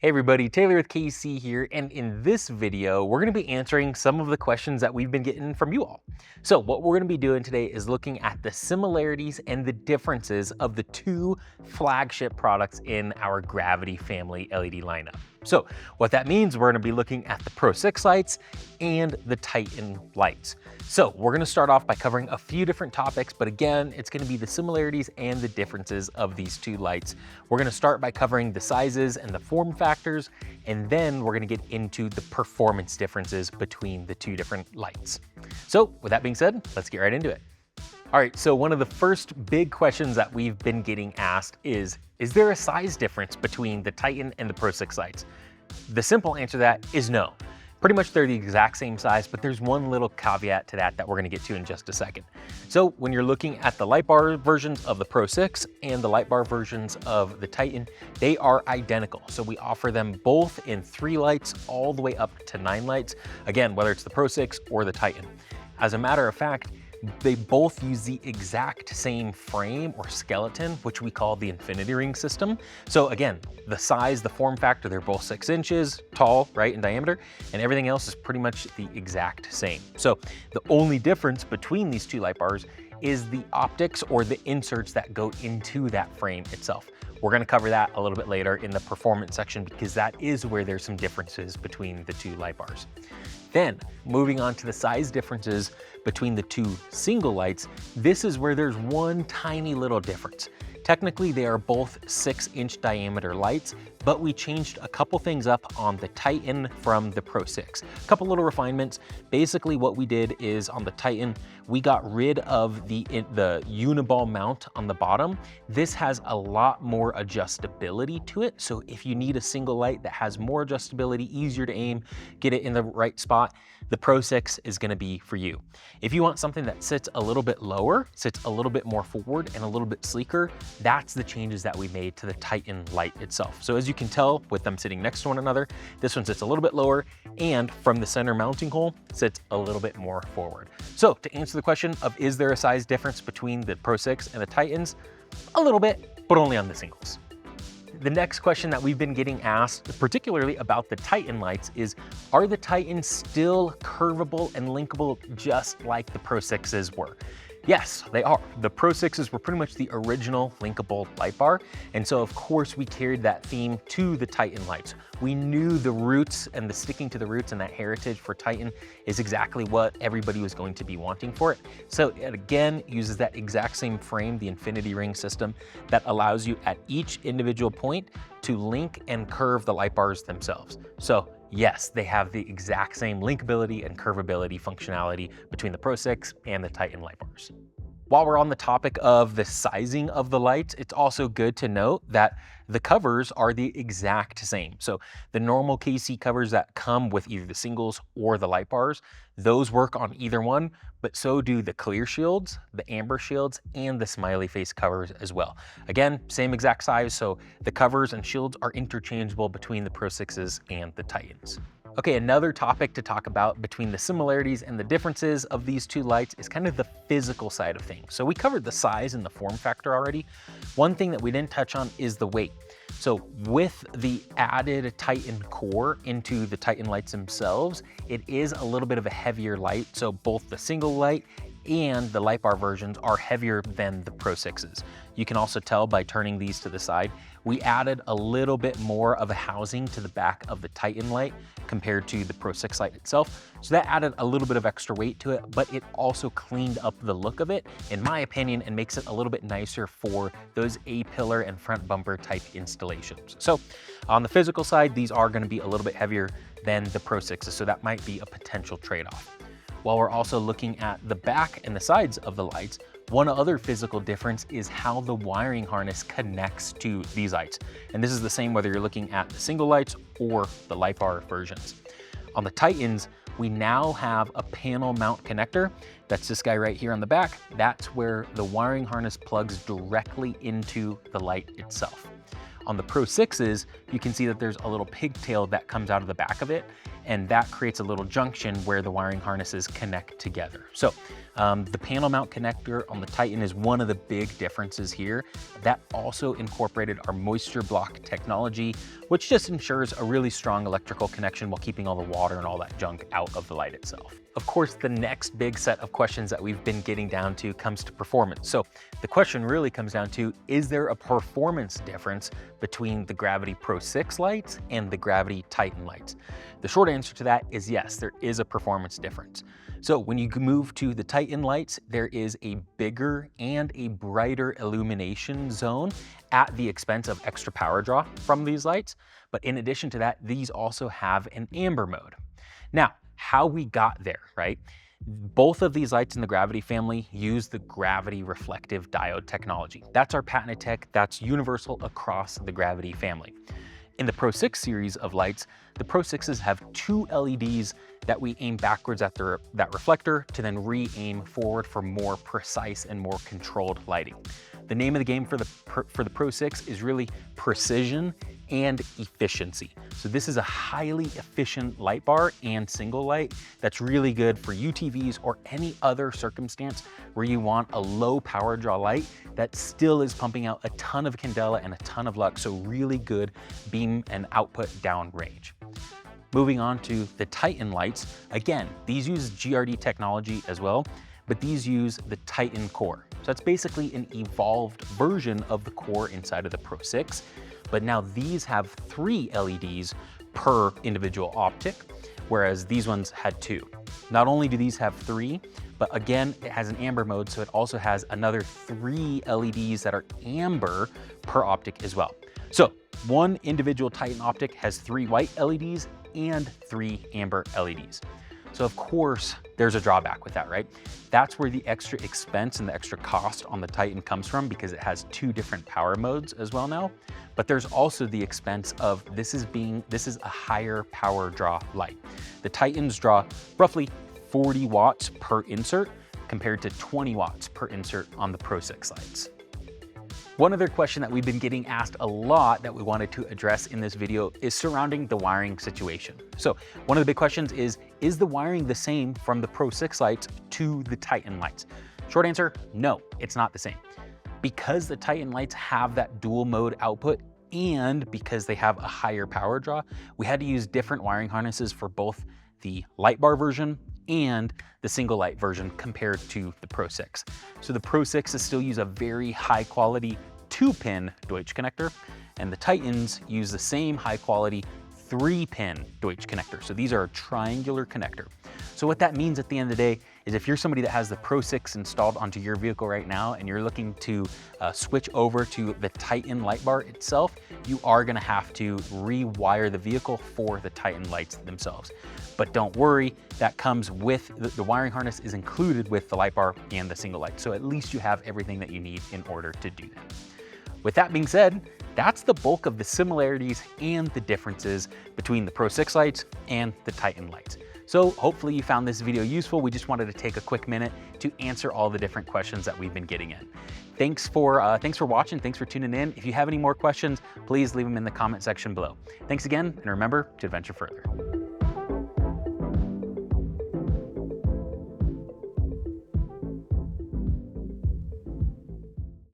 Hey everybody, Taylor with KC here, and in this video, we're going to be answering some of the questions that we've been getting from you all. So what we're going to be doing today is looking at the similarities and the differences of the two flagship products in our Gravity family LED lineup. So what that means, we're going to be looking at the Pro6 lights and the Titan lights. So we're going to start off by covering a few different topics, but again, it's going to be the similarities and the differences of these two lights. We're going to start by covering the sizes and the form factors, and then we're going to get into the performance differences between the two different lights. So with that being said, let's get right into it. All right, so one of the first big questions that we've been getting asked is there a size difference between the Titan and the Pro6 lights? The simple answer to that is no. Pretty much they're the exact same size, but there's one little caveat to that we're gonna get to in just a second. So when you're looking at the light bar versions of the Pro6 and the light bar versions of the Titan, they are identical. So we offer them both in 3 lights all the way up to 9 lights. Again, whether it's the Pro6 or the Titan. As a matter of fact, they both use the exact same frame or skeleton, which we call the infinity ring system. So again, the size, the form factor, they're both 6 inches tall, right, in diameter, and everything else is pretty much the exact same. So the only difference between these two light bars is the optics or the inserts that go into that frame itself. We're gonna cover that a little bit later in the performance section because that is where there's some differences between the two light bars. Then, moving on to the size differences between the two single lights, this is where there's one tiny little difference. Technically, they are both 6-inch diameter lights, but we changed a couple things up on the Titan from the Pro6. A couple little refinements. Basically, what we did is on the Titan, we got rid of the uniball mount on the bottom. This has a lot more adjustability to it. So if you need a single light that has more adjustability, easier to aim, get it in the right spot, the Pro6 is gonna be for you. If you want something that sits a little bit lower, sits a little bit more forward and a little bit sleeker, that's the changes that we made to the Titan light itself. So as you can tell with them sitting next to one another, this one sits a little bit lower and from the center mounting hole sits a little bit more forward. So to answer the question of is there a size difference between the Pro6 and the Titans? A little bit, but only on the singles. The next question that we've been getting asked, particularly about the Titan lights, is are the Titans still curvable and linkable just like the Pro6s were? Yes, they are. The Pro6s were pretty much the original linkable light bar, and so of course we carried that theme to the Titan lights. We knew the roots and the sticking to the roots and that heritage for Titan is exactly what everybody was going to be wanting for it. So it again uses that exact same frame, the infinity ring system, that allows you at each individual point to link and curve the light bars themselves. So yes, they have the exact same linkability and curvability functionality between the Pro6 and the Titan light bars. While we're on the topic of the sizing of the lights, it's also good to note that the covers are the exact same. So the normal KC covers that come with either the singles or the light bars, those work on either one, but so do the clear shields, the amber shields, and the smiley face covers as well. Again, same exact size, so the covers and shields are interchangeable between the Pro6s and the Titans. Okay, another topic to talk about between the similarities and the differences of these two lights is kind of the physical side of things. So we covered the size and the form factor already. One thing that we didn't touch on is the weight. So with the added Titan core into the Titan lights themselves, it is a little bit of a heavier light. So both the single light and the light bar versions are heavier than the Pro6s. You can also tell by turning these to the side, we added a little bit more of a housing to the back of the Titan light compared to the Pro6 light itself. So that added a little bit of extra weight to it, but it also cleaned up the look of it, in my opinion, and makes it a little bit nicer for those A-pillar and front bumper type installations. So on the physical side, these are gonna be a little bit heavier than the Pro6s, so that might be a potential trade-off. While we're also looking at the back and the sides of the lights, one other physical difference is how the wiring harness connects to these lights. And this is the same whether you're looking at the single lights or the light bar versions. On the Titans, we now have a panel mount connector. That's this guy right here on the back. That's where the wiring harness plugs directly into the light itself. On the Pro 6s, you can see that there's a little pigtail that comes out of the back of it, and that creates a little junction where the wiring harnesses connect together. So the panel mount connector on the Titan is one of the big differences here. That also incorporated our moisture block technology, which just ensures a really strong electrical connection while keeping all the water and all that junk out of the light itself. Of course, the next big set of questions that we've been getting down to comes to performance. So the question really comes down to, is there a performance difference between the Gravity Pro 6 lights and the Gravity Titan lights? The short answer to that is yes, there is a performance difference. So when you move to the Titan lights, there is a bigger and a brighter illumination zone at the expense of extra power draw from these lights. But in addition to that, these also have an amber mode. Now, how we got there, right? Both of these lights in the Gravity family use the gravity reflective diode technology. That's our patented tech that's universal across the Gravity family. In the Pro 6 series of lights, the Pro 6s have 2 LEDs that we aim backwards at that reflector to then re-aim forward for more precise and more controlled lighting. The name of the game for the Pro 6 is really precision and efficiency. So this is a highly efficient light bar and single light that's really good for UTVs or any other circumstance where you want a low power draw light that still is pumping out a ton of candela and a ton of lux, so really good beam and output down range. Moving on to the Titan lights, again, these use GRD technology as well, but these use the Titan core. So that's basically an evolved version of the core inside of the Pro 6. But now these have 3 LEDs per individual optic, whereas these ones had 2. Not only do these have 3, but again, it has an amber mode, so it also has another 3 LEDs that are amber per optic as well. So one individual Titan optic has 3 white LEDs and 3 amber LEDs. So of course, there's a drawback with that, right? That's where the extra expense and the extra cost on the Titan comes from, because it has 2 different power modes as well now. But there's also the expense of this is a higher power draw light. The Titans draw roughly 40 watts per insert compared to 20 watts per insert on the Pro 6 lights. One other question that we've been getting asked a lot that we wanted to address in this video is surrounding the wiring situation. So one of the big questions is the wiring the same from the Pro 6 lights to the Titan lights? Short answer, no, it's not the same. Because the Titan lights have that dual mode output and because they have a higher power draw, we had to use different wiring harnesses for both the light bar version and the single light version compared to the Pro 6. So the Pro 6s still use a very high quality 2-pin Deutsch connector, and the Titans use the same high quality 3-pin Deutsch connector. So these are a triangular connector. So what that means at the end of the day is if you're somebody that has the Pro 6 installed onto your vehicle right now and you're looking to switch over to the Titan light bar itself, you are gonna have to rewire the vehicle for the Titan lights themselves. But don't worry, that comes with, the wiring harness is included with the light bar and the single light. So at least you have everything that you need in order to do that. With that being said, that's the bulk of the similarities and the differences between the Pro 6 lights and the Titan lights. So hopefully you found this video useful. We just wanted to take a quick minute to answer all the different questions that we've been getting in. Thanks for watching, thanks for tuning in. If you have any more questions, please leave them in the comment section below. Thanks again, and remember to adventure further.